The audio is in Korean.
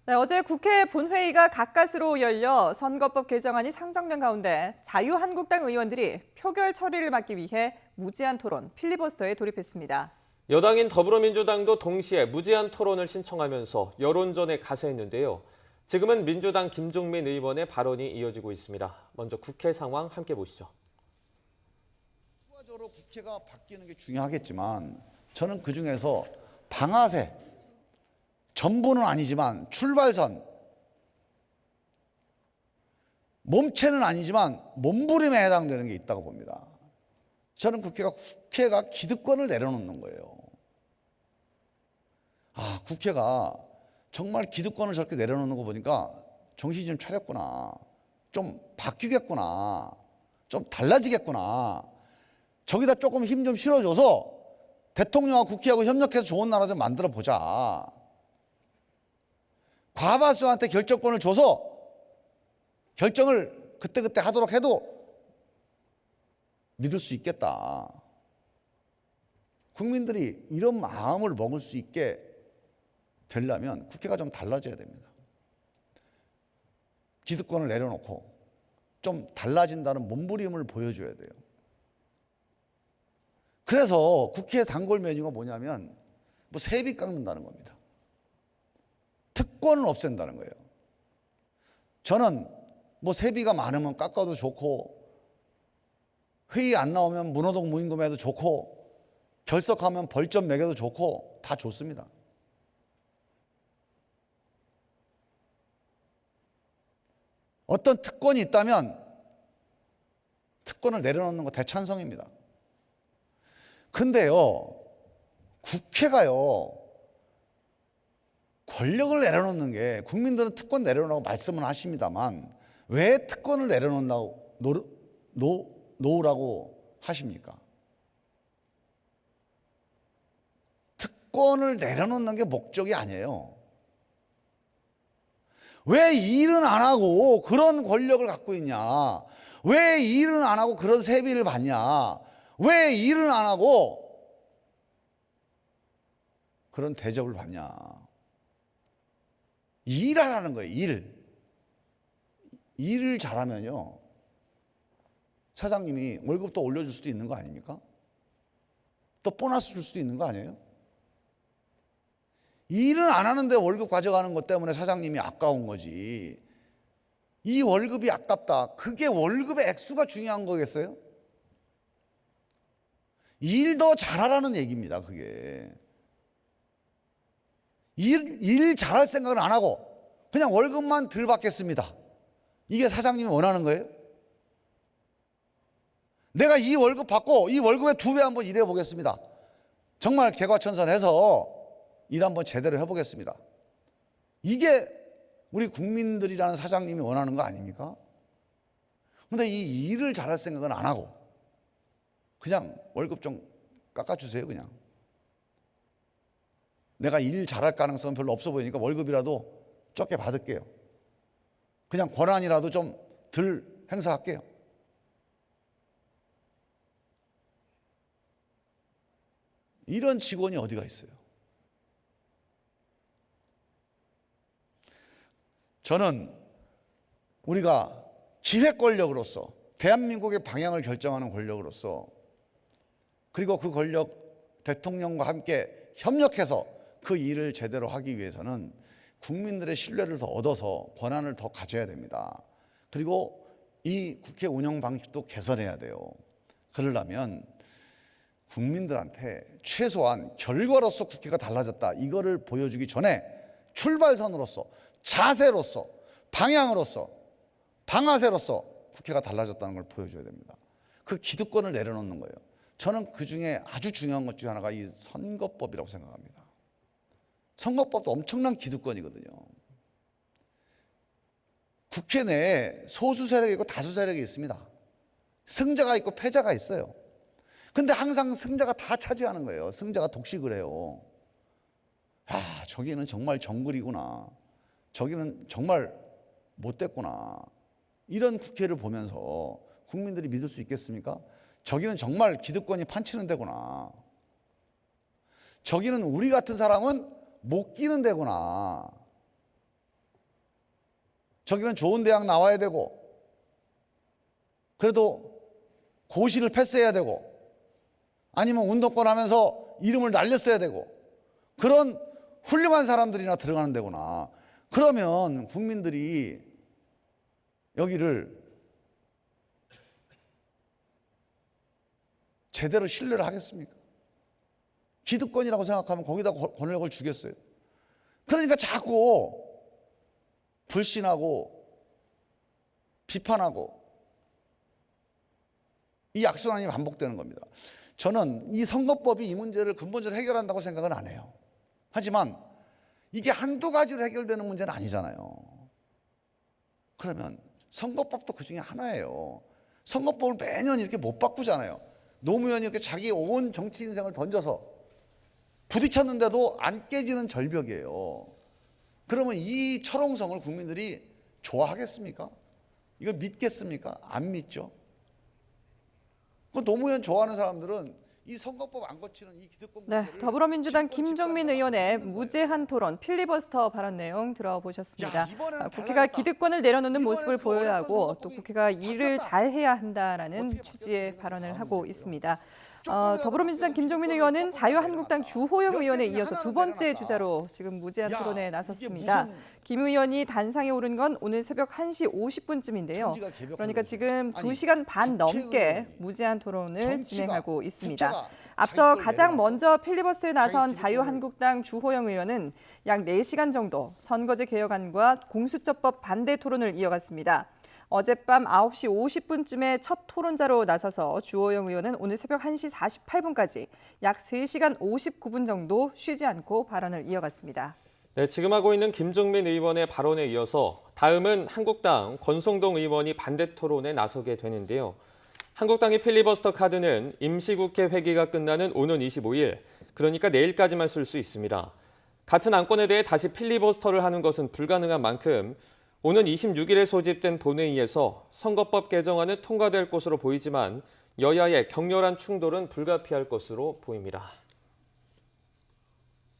네, 어제 국회 본회의가 가까스로 열려 선거법 개정안이 상정된 가운데 자유한국당 의원들이 표결 처리를 막기 위해 무제한 토론, 필리버스터에 돌입했습니다. 여당인 더불어민주당도 동시에 무제한 토론을 신청하면서 여론전에 가세했는데요. 지금은 민주당 김종민 의원의 발언이 이어지고 있습니다. 먼저 국회 상황 함께 보시죠. 추가적으로 국회가 바뀌는 게 중요하겠지만 저는 그중에서 방아쇠, 전부는 아니지만 출발선, 몸체는 아니지만 몸부림에 해당되는 게 있다고 봅니다. 저는 국회가 기득권을 내려놓는 거예요. 국회가 정말 기득권을 저렇게 내려놓는 거 보니까 정신 좀 차렸구나. 좀 바뀌겠구나. 좀 달라지겠구나. 저기다 조금 힘 좀 실어줘서 대통령과 국회하고 협력해서 좋은 나라 좀 만들어 보자. 과반수한테 결정권을 줘서 결정을 그때그때 하도록 해도 믿을 수 있겠다. 국민들이 이런 마음을 먹을 수 있게 되려면 국회가 좀 달라져야 됩니다. 기득권을 내려놓고 좀 달라진다는 몸부림을 보여줘야 돼요. 그래서 국회의 단골 메뉴가 뭐냐면 세비 깎는다는 겁니다. 특권을 없앤다는 거예요. 저는 세비가 많으면 깎아도 좋고 회의 안 나오면 문호동 무임금해도 좋고 결석하면 벌점 매겨도 좋고 다 좋습니다. 어떤 특권이 있다면 특권을 내려놓는 거 대찬성입니다. 근데요, 국회가요, 권력을 내려놓는 게 국민들은 특권 내려놓으라고 말씀은 하십니다만 왜 특권을 놓으라고 하십니까? 특권을 내려놓는 게 목적이 아니에요. 왜 일은 안 하고 그런 권력을 갖고 있냐? 왜 일은 안 하고 그런 세비를 받냐? 왜 일은 안 하고 그런 대접을 받냐? 일하라는 거예요, 일을 잘하면요, 사장님이 월급도 올려줄 수도 있는 거 아닙니까? 또 보너스 줄 수도 있는 거 아니에요? 일은 안 하는데 월급 가져가는 것 때문에 사장님이 아까운 거지. 이 월급이 아깝다. 그게 월급의 액수가 중요한 거겠어요? 일 더 잘하라는 얘기입니다, 그게. 일 잘할 생각은 안 하고 그냥 월급만 덜 받겠습니다. 이게 사장님이 원하는 거예요? 내가 이 월급 받고 이 월급의 2배 한번 일해 보겠습니다. 정말 개과천선해서 일 한번 제대로 해보겠습니다. 이게 우리 국민들이라는 사장님이 원하는 거 아닙니까? 근데 이 일을 잘할 생각은 안 하고 그냥 월급 좀 깎아주세요, 그냥. 내가 일 잘할 가능성은 별로 없어 보이니까 월급이라도 적게 받을게요. 그냥 권한이라도 좀 덜 행사할게요. 이런 직원이 어디가 있어요? 저는 우리가 기획 권력으로서 대한민국의 방향을 결정하는 권력으로서 그리고 그 권력 대통령과 함께 협력해서 그 일을 제대로 하기 위해서는 국민들의 신뢰를 더 얻어서 권한을 더 가져야 됩니다. 그리고 이 국회 운영 방식도 개선해야 돼요. 그러려면 국민들한테 최소한 결과로서 국회가 달라졌다, 이거를 보여주기 전에 출발선으로서, 자세로서, 방향으로서, 방아쇠로서 국회가 달라졌다는 걸 보여줘야 됩니다. 그 기득권을 내려놓는 거예요. 저는 그중에 아주 중요한 것 중에 하나가 이 선거법이라고 생각합니다. 선거법도 엄청난 기득권이거든요. 국회 내에 소수 세력이 있고 다수 세력이 있습니다. 승자가 있고 패자가 있어요. 근데 항상 승자가 다 차지하는 거예요. 승자가 독식을 해요. 저기는 정말 정글이구나. 저기는 정말 못됐구나. 이런 국회를 보면서 국민들이 믿을 수 있겠습니까? 저기는 정말 기득권이 판치는 데구나. 저기는 우리 같은 사람은 못 끼는 데구나. 저기는 좋은 대학 나와야 되고 그래도 고시를 패스해야 되고 아니면 운동권 하면서 이름을 날렸어야 되고 그런 훌륭한 사람들이나 들어가는 데구나. 그러면 국민들이 여기를 제대로 신뢰를 하겠습니까? 기득권이라고 생각하면 거기다 권력을 주겠어요. 그러니까 자꾸 불신하고 비판하고 이 악순환이 반복되는 겁니다. 저는 이 선거법이 이 문제를 근본적으로 해결한다고 생각은 안 해요. 하지만 이게 한두 가지로 해결되는 문제는 아니잖아요. 그러면 선거법도 그 중에 하나예요. 선거법을 매년 이렇게 못 바꾸잖아요. 노무현이 이렇게 자기 온 정치 인생을 던져서 부딪혔는데도 안 깨지는 절벽이에요. 그러면 이 철옹성을 국민들이 좋아하겠습니까? 이걸 믿겠습니까? 안 믿죠. 그 노무현 좋아하는 사람들은 이 선거법 안 고치는 이 기득권 네, 문제를 더불어민주당 기득권 김종민 집권자가 의원의 만드는 거예요. 무제한 토론 필리버스터 발언 내용 들어보셨습니다. 야, 이번에는 국회가 달라졌다. 기득권을 내려놓는 이번에는 모습을 그 보여야 어렵던 하고 또 선거법이 국회가 일을 바뀌었다. 잘해야 한다라는 어떻게 취지의 바뀌었는지는 발언을 다음 하고 문제고요. 있습니다. 조건이라도 더불어민주당 바뀌어서 김종민 기득권을 의원은 조건을 자유한국당 내려놨다. 주호영 몇 의원에 개 중에 이어서 두 하나는 번째 내려놨다. 주자로 지금 무제한 야, 토론에 이게 나섰습니다. 무슨 김 의원이 단상에 오른 건 오늘 새벽 1시 50분쯤인데요. 천지가 개벽한 그러니까 거지. 지금 아니, 2시간 반 넘게 국회의원이 무제한 토론을 정치가, 진행하고 있습니다. 국회가 앞서 자기 걸 가장 내려놨어. 먼저 필리버스터에 나선 자기 자유한국당 주호영 의원은 약 4시간 정도 선거제 개혁안과 공수처법 반대 토론을 이어갔습니다. 어젯밤 9시 50분쯤에 첫 토론자로 나서서 주호영 의원은 오늘 새벽 1시 48분까지 약 3시간 59분 정도 쉬지 않고 발언을 이어갔습니다. 네, 지금 하고 있는 김종민 의원의 발언에 이어서 다음은 한국당 권성동 의원이 반대 토론에 나서게 되는데요. 한국당의 필리버스터 카드는 임시국회 회기가 끝나는 오는 25일, 그러니까 내일까지만 쓸 수 있습니다. 같은 안건에 대해 다시 필리버스터를 하는 것은 불가능한 만큼 오는 26일에 소집된 본회의에서 선거법 개정안은 통과될 것으로 보이지만 여야의 격렬한 충돌은 불가피할 것으로 보입니다.